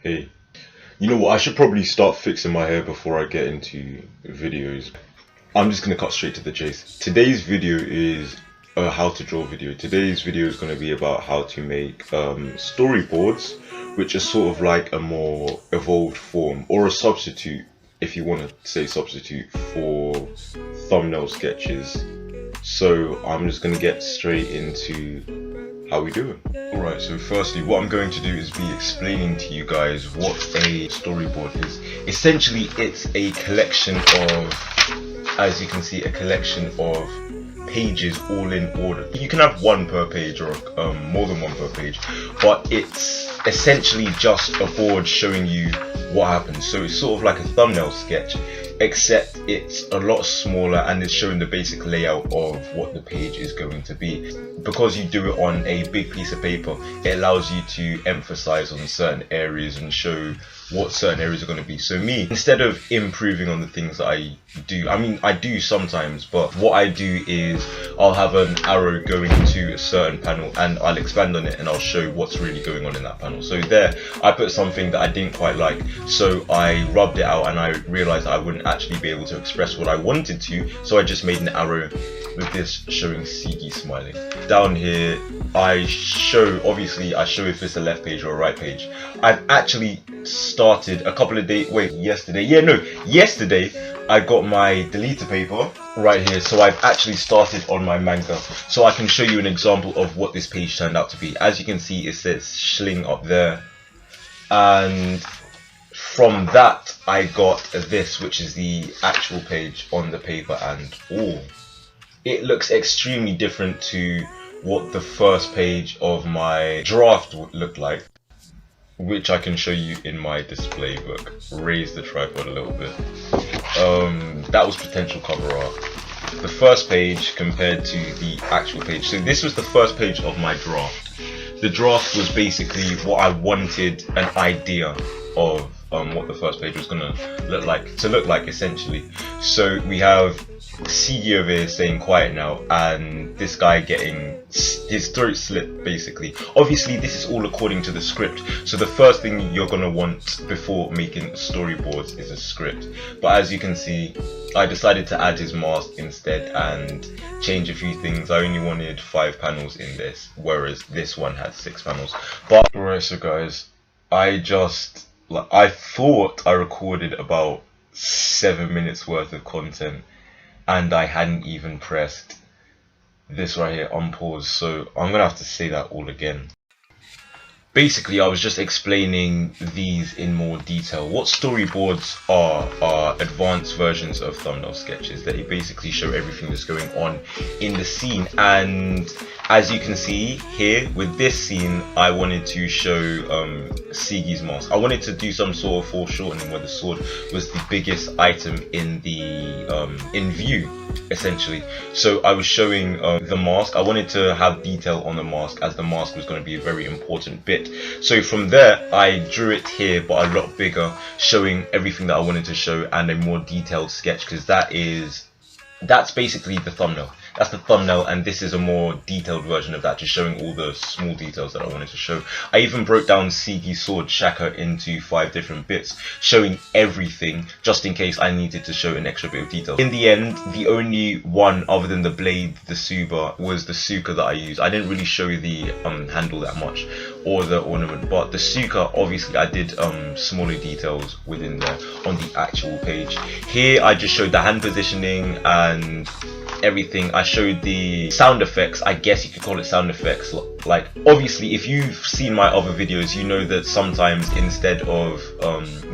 Hey, you know what? I should probably start fixing my hair before I get into videos. I'm just gonna cut straight to the chase. Today's video is a how to draw video. Today's video is gonna be about how to make storyboards, which is sort of like a more evolved form or a substitute, if you want to say substitute, for thumbnail sketches. So I'm just gonna get straight into how we do it. Alright, so firstly what I'm going to do is be explaining to you guys what a storyboard is. Essentially it's a collection of, as you can see, a collection of pages all in order. You can have one per page or more than one per page, but it's essentially just a board showing you what happens. So it's sort of like a thumbnail sketch, except it's a lot smaller and it's showing the basic layout of what the page is going to be. Because you do it on a big piece of paper, it allows you to emphasize on certain areas and show what certain areas are going to be. So me, instead of improving on the things that I do, I mean I do sometimes, but what I do is I'll have an arrow going to a certain panel and I'll expand on it and I'll show what's really going on in that panel. So there I put something that I didn't quite like, so I rubbed it out and I realized I wouldn't actually be able to express what I wanted to, so I just made an arrow with this showing Sigi smiling. Down here I show, obviously I show if it's a left page or a right page. I've actually started a couple of days, yesterday I got my deleter paper right here, so I've actually started on my manga, so I can show you an example of what this page turned out to be. As you can see, it says Schling up there, and from that I got this, which is the actual page on the paper, and oh, it looks extremely different to what the first page of my draft would look like, which I can show you in my display book. Raise the tripod a little bit. That was potential cover art. The first page compared to the actual page. So this was the first page of my draft. The draft was basically what I wanted, an idea of what the first page was gonna look like essentially. So we have Sigi over here saying quiet now, and this guy getting his throat slit basically. Obviously this is all according to the script, so the first thing you're gonna want before making storyboards is a script. But as you can see, I decided to add his mask instead and change a few things. I only wanted 5 panels in this, whereas this one had 6 panels. But alright, so guys, I thought I recorded about 7 minutes worth of content, and I hadn't even pressed this right here on pause, so I'm gonna have to say that all again. Basically, I was just explaining these in more detail. What storyboards are advanced versions of thumbnail sketches. They basically show everything that's going on in the scene, and as you can see here with this scene, I wanted to show Sigi's mask. I wanted to do some sort of foreshortening where the sword was the biggest item in the in view, essentially. So I was showing the mask. I wanted to have detail on the mask, as the mask was going to be a very important bit. So from there I drew it here, but a lot bigger, showing everything that I wanted to show, and a more detailed sketch, because that's basically the thumbnail. That's the thumbnail, and this is a more detailed version of that, just showing all the small details that I wanted to show. I even broke down Sigi's sword Shaka into 5 different bits, showing everything, just in case I needed to show an extra bit of detail. In the end, the only one other than the blade, the Suba, was the Suka that I used. I didn't really show the handle that much, or the ornament, but the Suka, obviously I did smaller details within there on the actual page. Here I just showed the hand positioning and everything. I showed the sound effects, I guess you could call it sound effects. Like, obviously if you've seen my other videos, you know that sometimes instead of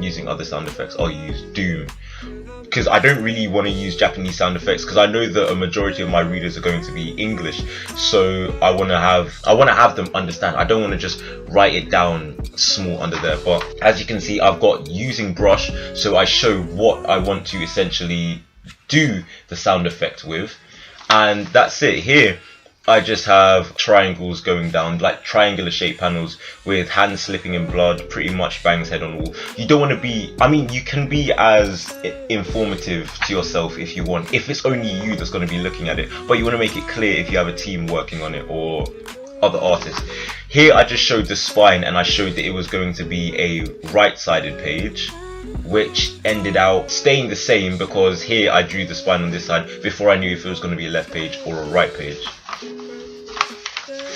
using other sound effects, I'll use Doom, because I don't really want to use Japanese sound effects, because I know that a majority of my readers are going to be English, so I want to have them understand. I don't want to just write it down small under there. But as you can see, I've got using brush, so I show what I want to essentially do the sound effect with, and that's it. Here I just have triangles going down, like triangular shaped panels with hands slipping in blood, pretty much bangs head on wall. You don't want to be, I mean, you can be as informative to yourself if you want, if it's only you that's going to be looking at it, but you want to make it clear if you have a team working on it, or other artists. Here I just showed the spine, and I showed that it was going to be a right-sided page, which ended out staying the same because here I drew the spine on this side before I knew if it was going to be a left page or a right page.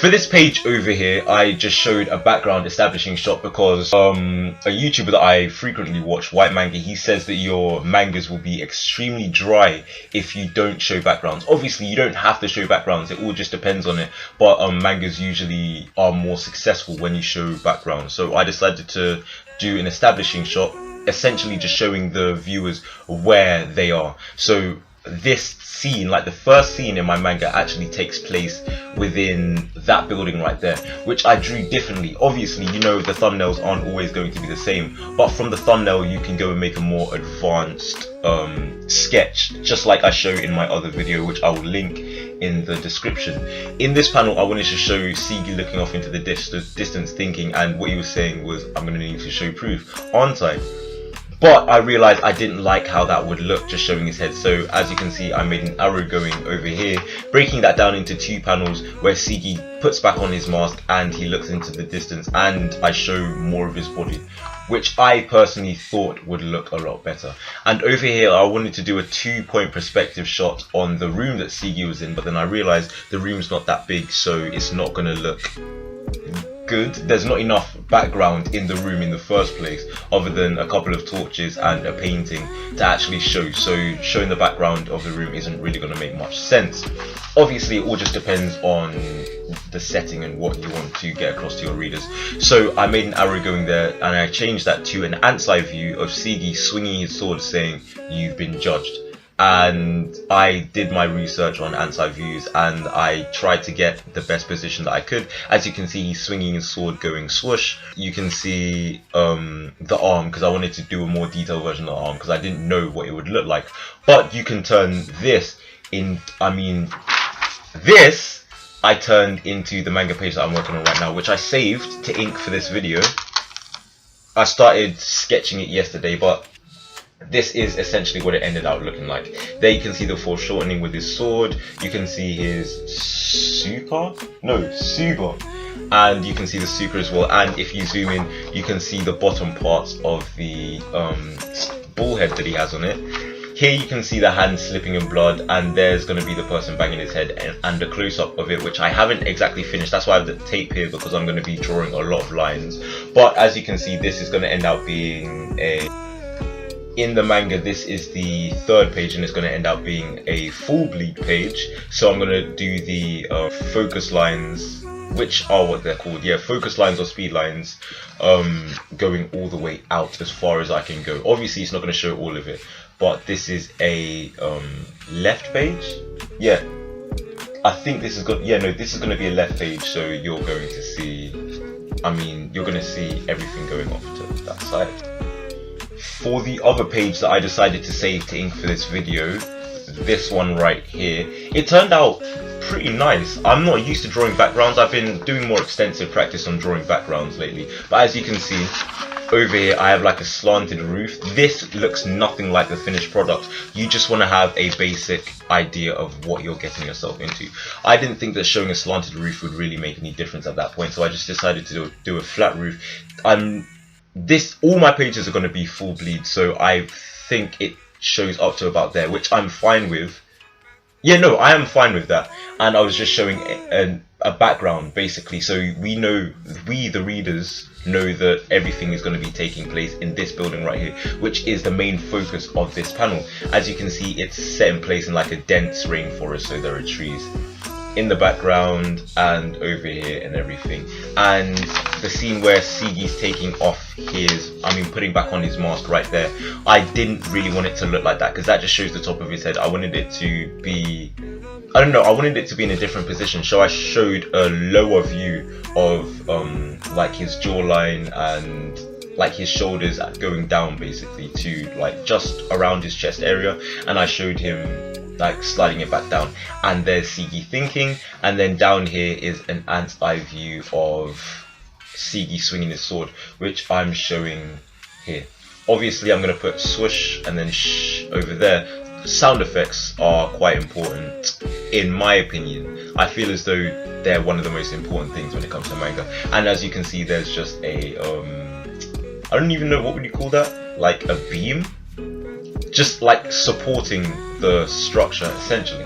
For this page over here, I just showed a background establishing shot because a YouTuber that I frequently watch, White Manga, he says that your mangas will be extremely dry if you don't show backgrounds. Obviously, you don't have to show backgrounds, it all just depends on it, but mangas usually are more successful when you show backgrounds. So I decided to do an establishing shot, essentially just showing the viewers where they are. So this scene, like the first scene in my manga, actually takes place within that building right there, which I drew differently. Obviously, you know, the thumbnails aren't always going to be the same, but from the thumbnail you can go and make a more advanced sketch, just like I show in my other video, which I will link in the description. In this panel, I wanted to show Sigi looking off into the distance thinking, and what he was saying was, I'm going to need to show proof, aren't I? But I realized I didn't like how that would look just showing his head, so as you can see, I made an arrow going over here, breaking that down into two panels where Sigi puts back on his mask and he looks into the distance, and I show more of his body, which I personally thought would look a lot better. And over here I wanted to do a 2-point perspective shot on the room that Sigi was in, but then I realized the room's not that big, so it's not gonna look good. There's not enough background in the room in the first place, other than a couple of torches and a painting to actually show, so showing the background of the room isn't really going to make much sense. Obviously, it all just depends on the setting and what you want to get across to your readers. So I made an arrow going there, and I changed that to an ant's eye view of Sigi swinging his sword saying, "You've been judged." And I did my research on ant's eye views, and I tried to get the best position that I could. As you can see, he's swinging his sword going swoosh. You can see the arm, because I wanted to do a more detailed version of the arm because I didn't know what it would look like. But you can turn this in, this I turned into the manga page that I'm working on right now, which I saved to ink for this video. I started sketching it yesterday, but this is essentially what it ended up looking like. There you can see the foreshortening with his sword, you can see his suka, and you can see the suka as well, and if you zoom in you can see the bottom parts of the bull head that he has on it. Here you can see the hand slipping in blood, and there's going to be the person banging his head, and a close-up of it, which I haven't exactly finished. That's why I have the tape here, because I'm going to be drawing a lot of lines. But as you can see, this is going to end up being in the manga, this is the third page, and it's going to end up being a full bleed page. So I'm going to do the focus lines, which are what they're called, yeah, focus lines or speed lines, going all the way out as far as I can go. Obviously it's not going to show all of it, but this is a left page, yeah, I think this is good, yeah, no, this is going to be a left page, so you're going to see, you're going to see everything going off to that side. For the other page that I decided to save to ink for this video, this one right here, it turned out pretty nice. I'm not used to drawing backgrounds. I've been doing more extensive practice on drawing backgrounds lately, but as you can see over here I have like a slanted roof. This looks nothing like the finished product. You just want to have a basic idea of what you're getting yourself into. I didn't think that showing a slanted roof would really make any difference at that point, so I just decided to do a flat roof. All my pages are going to be full bleed, so I think it shows up to about there, which I'm fine with. Yeah, no, I am fine with that. And I was just showing a background basically, so we the readers know that everything is going to be taking place in this building right here, which is the main focus of this panel. As you can see, it's set in place in like a dense rainforest, so there are trees in the background and over here and everything. And the scene where Sigi's taking off his, putting back on his mask right there, I didn't really want it to look like that because that just shows the top of his head. I wanted it to be, I don't know, I wanted it to be in a different position, so I showed a lower view of like his jawline and like his shoulders going down basically to like just around his chest area, and I showed him like sliding it back down, and there's Sigi thinking, and then down here is an ant's eye view of Sigi swinging his sword, which I'm showing here. Obviously I'm going to put swoosh and then shh over there. Sound effects are quite important in my opinion, I feel as though they're one of the most important things when it comes to manga. And as you can see, there's just a I don't even know, what would you call that, like a beam, just like supporting the structure essentially.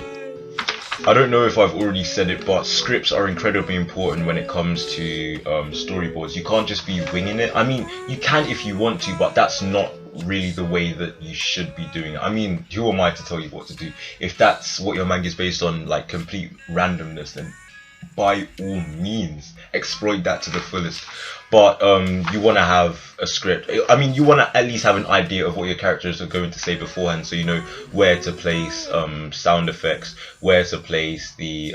I don't know if I've already said it, but scripts are incredibly important when it comes to storyboards. You can't just be winging it. I mean, you can if you want to, but that's not really the way that you should be doing it. I mean, who am I to tell you what to do? If that's what your manga is based on, like complete randomness, then by all means exploit that to the fullest. But you want to have a script. I mean, you want to at least have an idea of what your characters are going to say beforehand, so you know where to place sound effects, where to place the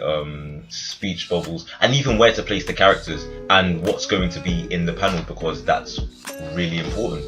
speech bubbles, and even where to place the characters and what's going to be in the panel, because that's really important.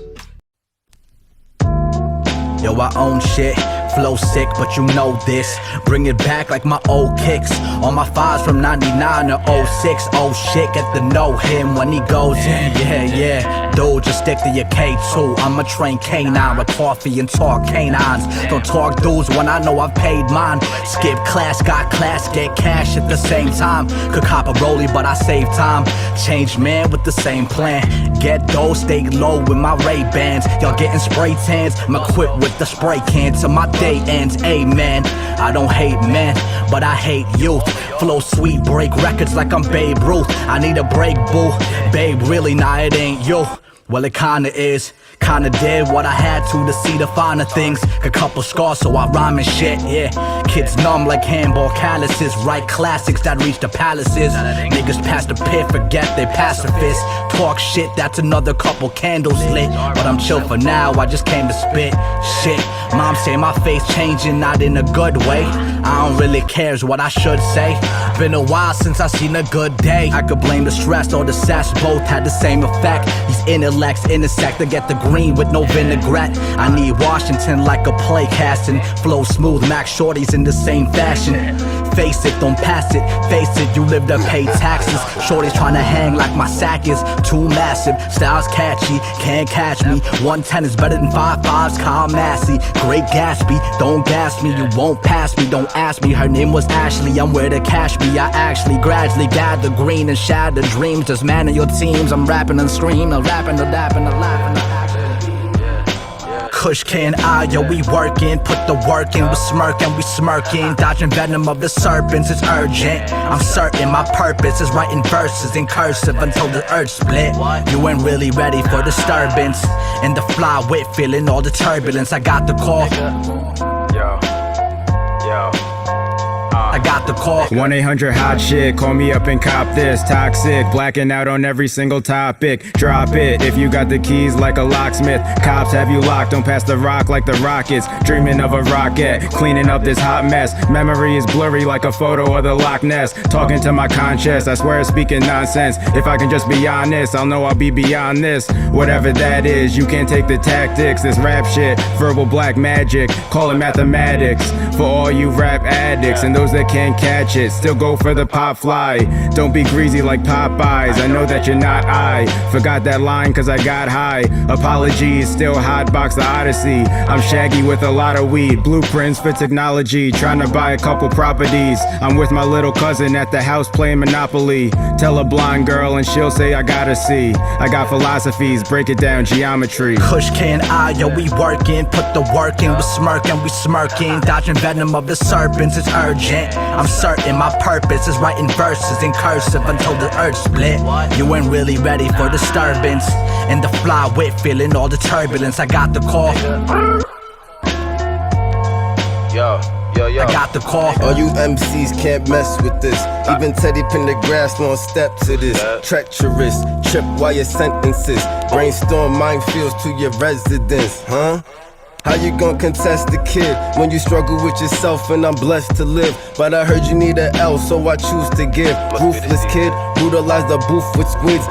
Yo, I own shit, flow sick, but you know this. Bring it back like my old kicks. On my files from 99 to 06. Oh shit, get to know him when he goes in. Yeah, dude, just stick to your K2. I'm a trained canine with coffee and talk canines. Don't talk dudes when I know I've paid mine. Skip class, got class, get cash at the same time. Could cop a rollie, but I save time. Change man with the same plan. Get dough, stay low with my Ray-Bans. Y'all getting spray tans, I'm equipped with the spray can till my day ends. Amen. I don't hate men, but I hate youth. Flow sweet, break records like I'm Babe Ruth. I need a break, boo. Babe, really, nah, it ain't you. Well, it kinda is. Kinda did what I had to see the finer things. A couple scars, so I rhyme and shit, yeah. Kids numb like handball calluses. Write classics that reach the palaces. Niggas past the pit, forget they pacifists. Talk shit, that's another couple candles lit. But I'm chill for now, I just came to spit shit. Mom say my face changing, not in a good way. I don't really care is what I should say. Been a while since I seen a good day. I could blame the stress or the sass, both had the same effect. These intellects intersect to get the green with no vinaigrette. I need Washington like a play casting. Flow smooth, Max Shorties in the same fashion. Face it, don't pass it. Face it, you live to pay taxes. Shorties tryna hang like my sack is too massive. Styles catchy, can't catch me. 110 is better than 5'5's Kyle Massey. Great Gatsby, don't gas me, you won't pass me. Don't ask me, her name was Ashley. I'm where to cash me. I actually gradually gather green and shatter dreams. Just man of your teams, I'm rapping and scream. I'm rapping, I'm dapping, I'm laughing, I'm Kush can I, yo, we working, put the work in, we smirking, dodging venom of the serpents, it's urgent. I'm certain my purpose is writing verses in cursive until the earth split. You ain't really ready for disturbance. In the fly wit, feeling all the turbulence. I got the call. I got the call. 1-800 hot shit, call me up and cop this. Toxic, blacking out on every single topic. Drop it if you got the keys like a locksmith. Cops have you locked, don't pass the rock like the Rockets. Dreaming of a rocket, cleaning up this hot mess. Memory is blurry like a photo of the Loch Ness. Talking to my conscience, I swear it's speaking nonsense. If I can just be honest, I'll know I'll be beyond this. Whatever that is, you can't take the tactics. This rap shit, verbal black magic, call it mathematics. For all you rap addicts and those that can't catch it, still go for the pop fly. Don't be greasy like Popeyes, I know that you're not I. Forgot that line cause I got high. Apologies, still hotbox the Odyssey. I'm shaggy with a lot of weed. Blueprints for technology, trying to buy a couple properties. I'm with my little cousin at the house playing Monopoly. Tell a blind girl and she'll say I gotta see. I got philosophies, break it down, geometry. Kush can I, yo, we working, put the work in, we smirking, dodging venom of the serpents, it's urgent. I'm certain my purpose is writing verses in cursive until the earth split. You ain't really ready for disturbance. In the fly wit, feeling all the turbulence. I got the call. I got the call. All you MCs can't mess with this. Even Teddy Pendergrass won't step to this. Treacherous, tripwire sentences. Brainstorm minefields to your residence, huh? How you gon' contest the kid when you struggle with yourself and I'm blessed to live? But I heard you need an L, so I choose to give. Ruthless kid, brutalize the booth with squids.